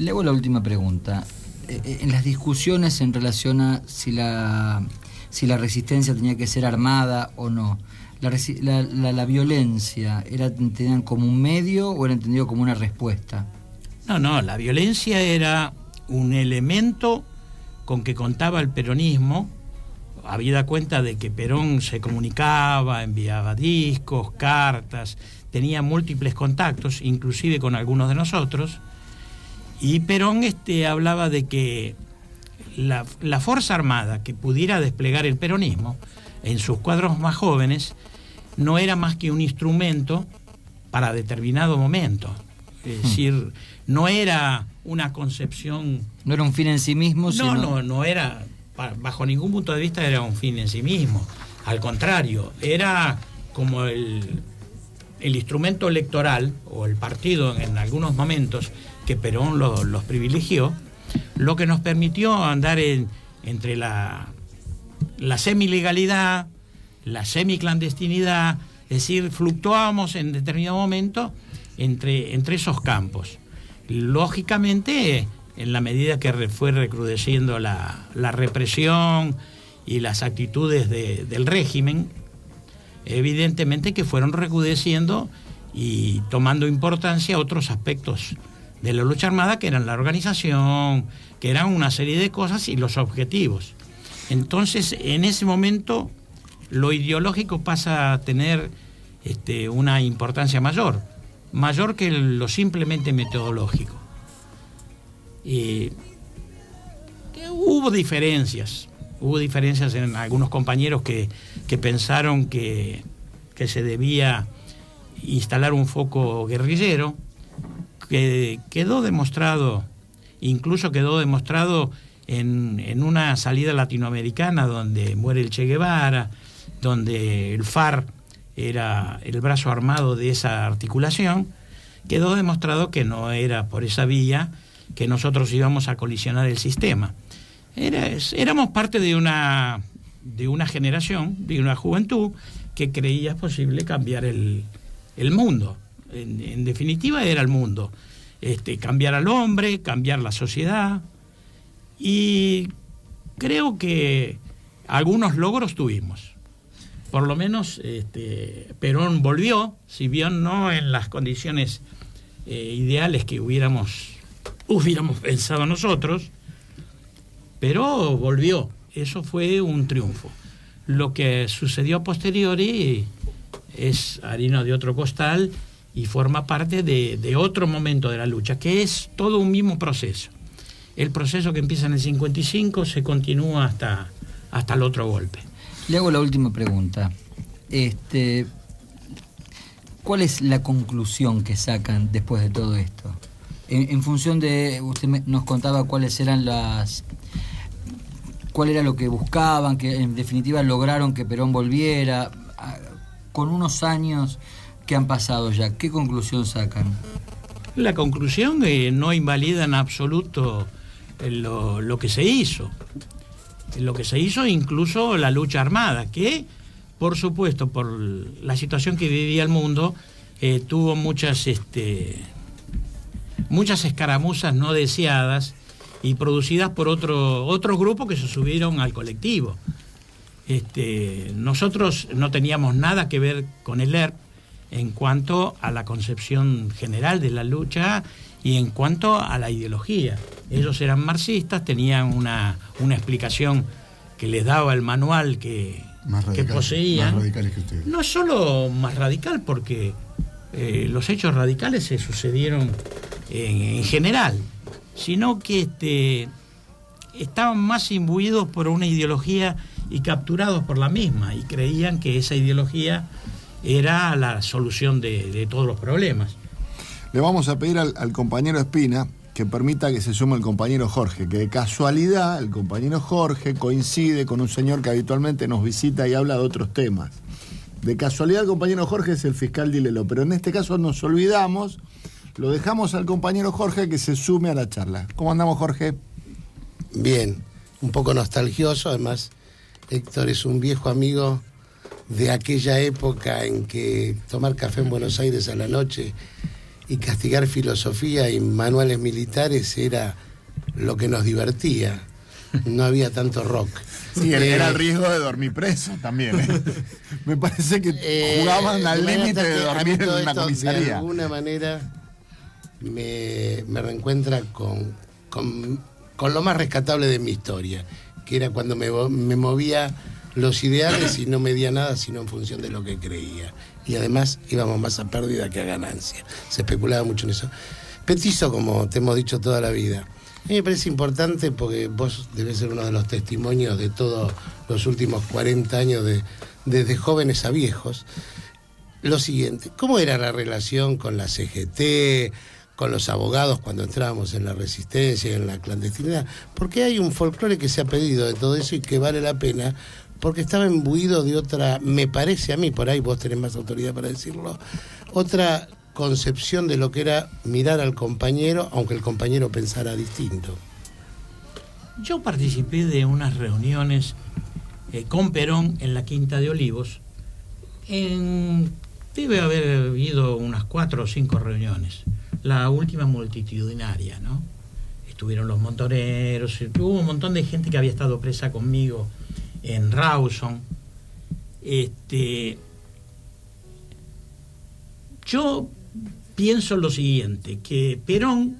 Le hago la última pregunta. En las discusiones en relación a si la resistencia tenía que ser armada o no, ¿la violencia era entendida como un medio o era entendido como una respuesta? No, la violencia era un elemento con que contaba el peronismo, habida cuenta de que Perón se comunicaba, enviaba discos, cartas, tenía múltiples contactos, inclusive con algunos de nosotros, y Perón hablaba de que la fuerza armada que pudiera desplegar el peronismo en sus cuadros más jóvenes no era más que un instrumento para determinado momento. Es decir, no era una concepción... No era un fin en sí mismo, sino... No era, bajo ningún punto de vista era un fin en sí mismo. Al contrario, era como el instrumento electoral, o el partido en algunos momentos, que Perón los privilegió, lo que nos permitió andar entre la semilegalidad, la semiclandestinidad, es decir, fluctuábamos en determinado momento entre esos campos. Lógicamente, en la medida que fue recrudeciendo la represión y las actitudes del régimen, evidentemente que fueron recrudeciendo y tomando importancia otros aspectos de la lucha armada, que eran la organización, que eran una serie de cosas y los objetivos. Entonces, en ese momento, lo ideológico pasa a tener una importancia mayor que lo simplemente metodológico. Hubo diferencias en algunos compañeros que pensaron que se debía instalar un foco guerrillero, que quedó demostrado en una salida latinoamericana donde muere el Che Guevara, donde el FARC era el brazo armado de esa articulación. Quedó demostrado que no era por esa vía que nosotros íbamos a colisionar el sistema. Éramos parte de una generación, de una juventud que creía posible cambiar el mundo. En definitiva era el mundo. Cambiar al hombre, cambiar la sociedad. Y creo que algunos logros tuvimos. Por lo menos Perón volvió, si bien no en las condiciones ideales que hubiéramos pensado nosotros, pero volvió. Eso fue un triunfo. Lo que sucedió a posteriori es harina de otro costal y forma parte de otro momento de la lucha, que es todo un mismo proceso. El proceso que empieza en el 55 se continúa hasta el otro golpe. Le hago la última pregunta. ¿Cuál es la conclusión que sacan después de todo esto? En función de, usted nos contaba cuál era lo que buscaban, que en definitiva lograron que Perón volviera, con unos años que han pasado ya, ¿qué conclusión sacan? La conclusión no invalida en absoluto lo que se hizo. Lo que se hizo, incluso la lucha armada, que por supuesto, por la situación que vivía el mundo, tuvo muchas escaramuzas no deseadas y producidas por otros grupos que se subieron al colectivo. Nosotros no teníamos nada que ver con el ERP en cuanto a la concepción general de la lucha y en cuanto a la ideología. Ellos eran marxistas, tenían una explicación que les daba el manual que poseían. Más radicales que ustedes. No solo más radical, porque los hechos radicales se sucedieron en general, sino que estaban más imbuidos por una ideología y capturados por la misma, y creían que esa ideología era la solución de todos los problemas. Le vamos a pedir al compañero Espina que permita que se sume el compañero Jorge, que de casualidad el compañero Jorge coincide con un señor que habitualmente nos visita y habla de otros temas. De casualidad el compañero Jorge es el fiscal Dilelo, pero en este caso nos olvidamos, lo dejamos al compañero Jorge que se sume a la charla. ¿Cómo andamos, Jorge? Bien, un poco nostalgioso, además Héctor es un viejo amigo de aquella época en que tomar café en Buenos Aires a la noche y castigar filosofía y manuales militares era lo que nos divertía. No había tanto rock. Sí, era el riesgo de dormir preso también. Me parece que jugaban al límite de dormir en una comisaría. De alguna manera me reencuentra con lo más rescatable de mi historia, que era cuando me movía los ideales y no medía nada sino en función de lo que creía. Y además íbamos más a pérdida que a ganancia. Se especulaba mucho en eso. Petizo, como te hemos dicho toda la vida. A mí me parece importante porque vos debes ser uno de los testimonios de todos los últimos 40 años, desde jóvenes a viejos. Lo siguiente, ¿cómo era la relación con la CGT, con los abogados cuando entrábamos en la resistencia, en la clandestinidad? Porque hay un folclore que se ha pedido de todo eso y que vale la pena, porque estaba imbuido de otra, me parece a mí, por ahí vos tenés más autoridad para decirlo, otra concepción de lo que era mirar al compañero, aunque el compañero pensara distinto. Yo participé de unas reuniones con Perón en la Quinta de Olivos. Debe haber habido unas 4 o 5 reuniones. La última multitudinaria, ¿no? Estuvieron los montoneros, hubo un montón de gente que había estado presa conmigo en Rawson. Yo pienso lo siguiente, que Perón,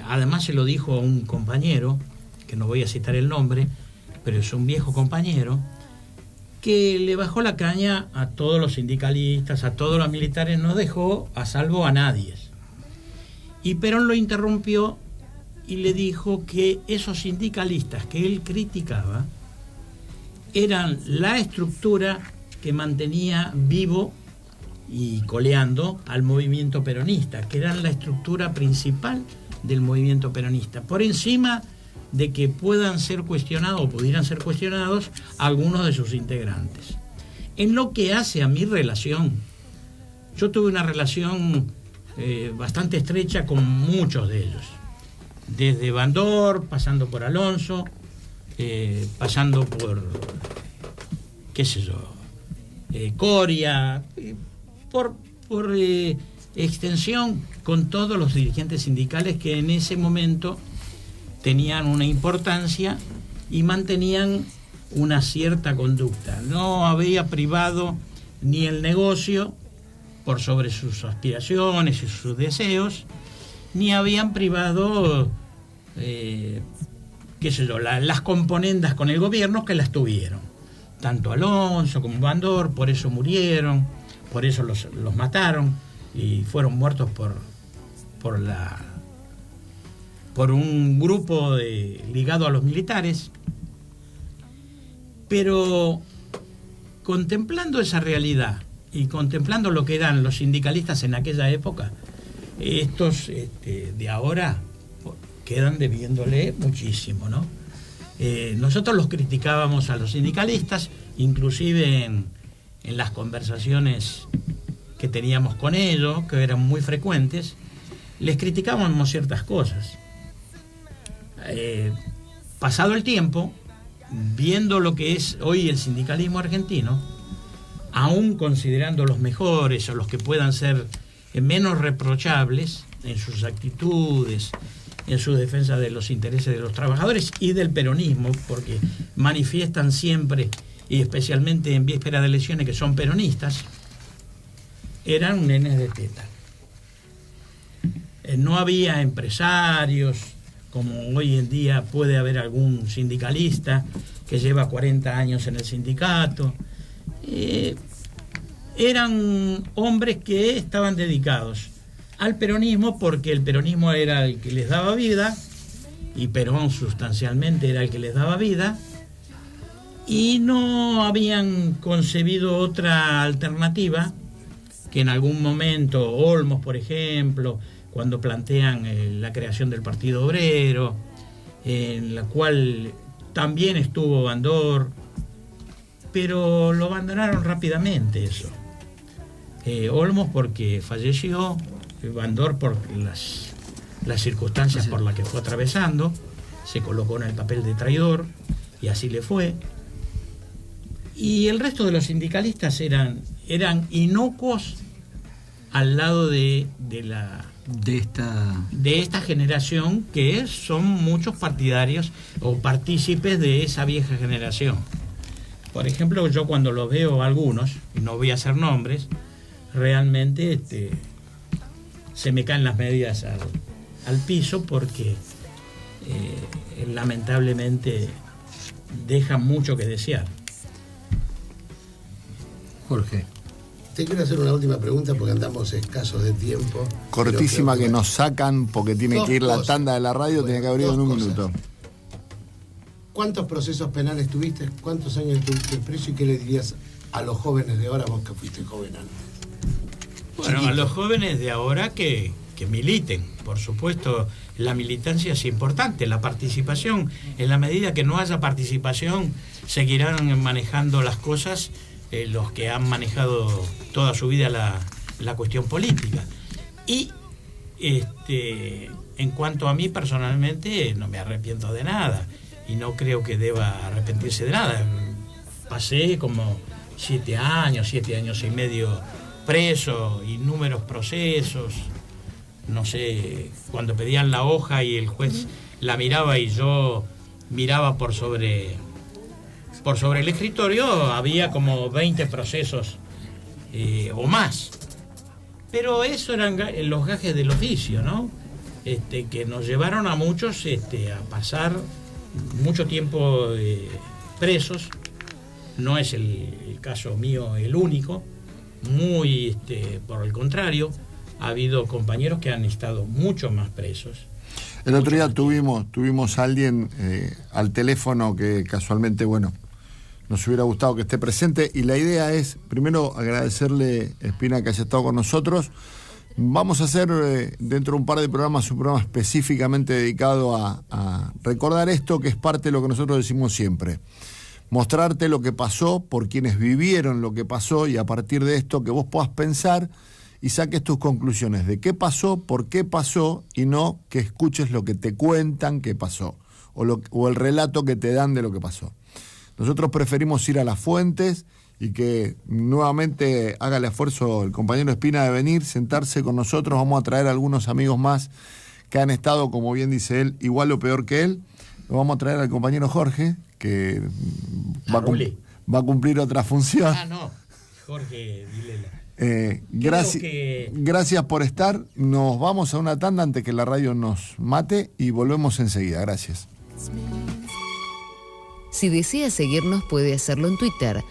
además se lo dijo a un compañero, que no voy a citar el nombre, pero es un viejo compañero, que le bajó la caña a todos los sindicalistas, a todos los militares, no dejó a salvo a nadie. Y Perón lo interrumpió y le dijo que esos sindicalistas que él criticaba eran la estructura que mantenía vivo y coleando al movimiento peronista, que eran la estructura principal del movimiento peronista, por encima de que puedan ser cuestionados o pudieran ser cuestionados algunos de sus integrantes. En lo que hace a mi relación, yo tuve una relación bastante estrecha con muchos de ellos, desde Bandor, pasando por Alonso, pasando por, qué sé yo, Coria, por extensión con todos los dirigentes sindicales que en ese momento tenían una importancia y mantenían una cierta conducta. No había privado ni el negocio por sobre sus aspiraciones y sus deseos, ni habían privado qué sé yo, las componendas con el gobierno, que las tuvieron. Tanto Alonso como Bandor, por eso murieron, por eso los mataron y fueron muertos por un grupo ligado a los militares. Pero contemplando esa realidad y contemplando lo que eran los sindicalistas en aquella época, estos de ahora quedan debiéndole muchísimo, ¿no? Nosotros los criticábamos a los sindicalistas, inclusive en las conversaciones que teníamos con ellos, que eran muy frecuentes, les criticábamos ciertas cosas. Pasado el tiempo, viendo lo que es hoy el sindicalismo argentino, aún considerando los mejores o los que puedan ser menos reprochables en sus actitudes, en su defensa de los intereses de los trabajadores y del peronismo, porque manifiestan siempre, y especialmente en víspera de elecciones, que son peronistas, eran nenes de teta. No había empresarios, como hoy en día puede haber algún sindicalista que lleva 40 años en el sindicato. Eran hombres que estaban dedicados al peronismo porque el peronismo era el que les daba vida y Perón sustancialmente era el que les daba vida, y no habían concebido otra alternativa que en algún momento Olmos, por ejemplo, cuando plantean la creación del Partido Obrero, en la cual también estuvo Bandor, pero lo abandonaron rápidamente eso. Olmos porque falleció, Bandor por las circunstancias por las que fue atravesando, se colocó en el papel de traidor y así le fue. Y el resto de los sindicalistas eran inocuos al lado de esta generación, que son muchos partidarios o partícipes de esa vieja generación. Por ejemplo, yo cuando los veo algunos, y no voy a hacer nombres, realmente se me caen las medias al piso, porque lamentablemente dejan mucho que desear. Jorge. Te quiero hacer una última pregunta porque andamos escasos de tiempo. Cortísima, que nos sacan porque tiene que ir la tanda de la radio, tiene que haber ido en un minuto. ¿Cuántos procesos penales tuviste? ¿Cuántos años estuviste preso? ¿Y qué le dirías a los jóvenes de ahora, vos que fuiste joven antes? Bueno, a los jóvenes de ahora que militen. Por supuesto, la militancia es importante, la participación. En la medida que no haya participación, seguirán manejando las cosas los que han manejado toda su vida la cuestión política. Y en cuanto a mí personalmente, no me arrepiento de nada y no creo que deba arrepentirse de nada. Pasé como 7 años y medio preso, innúmeros procesos, no sé, cuando pedían la hoja y el juez la miraba y yo miraba por sobre el escritorio, había como 20 procesos o más. Pero eso eran los gajes del oficio, ¿no? Que nos llevaron a muchos a pasar mucho tiempo presos. No es el caso mío el único. Muy por el contrario, ha habido compañeros que han estado mucho más presos. El otro día tuvimos a alguien al teléfono que casualmente, bueno, nos hubiera gustado que esté presente, y la idea es, primero, agradecerle, Espina, que haya estado con nosotros. Vamos a hacer dentro de un par de programas un programa específicamente dedicado a recordar esto, que es parte de lo que nosotros decimos siempre. Mostrarte lo que pasó por quienes vivieron lo que pasó, y a partir de esto que vos puedas pensar y saques tus conclusiones de qué pasó, por qué pasó, y no que escuches lo que te cuentan que pasó o el relato que te dan de lo que pasó. Nosotros preferimos ir a las fuentes y que nuevamente haga el esfuerzo el compañero Espina de venir, sentarse con nosotros. Vamos a traer a algunos amigos más que han estado, como bien dice él, igual o peor que él. Lo vamos a traer al compañero Jorge, que va a cumplir otra función. No, Jorge Vilela. Gracias por estar. Nos vamos a una tanda antes que la radio nos mate y volvemos enseguida. Gracias. Si desea seguirnos, puede hacerlo en Twitter,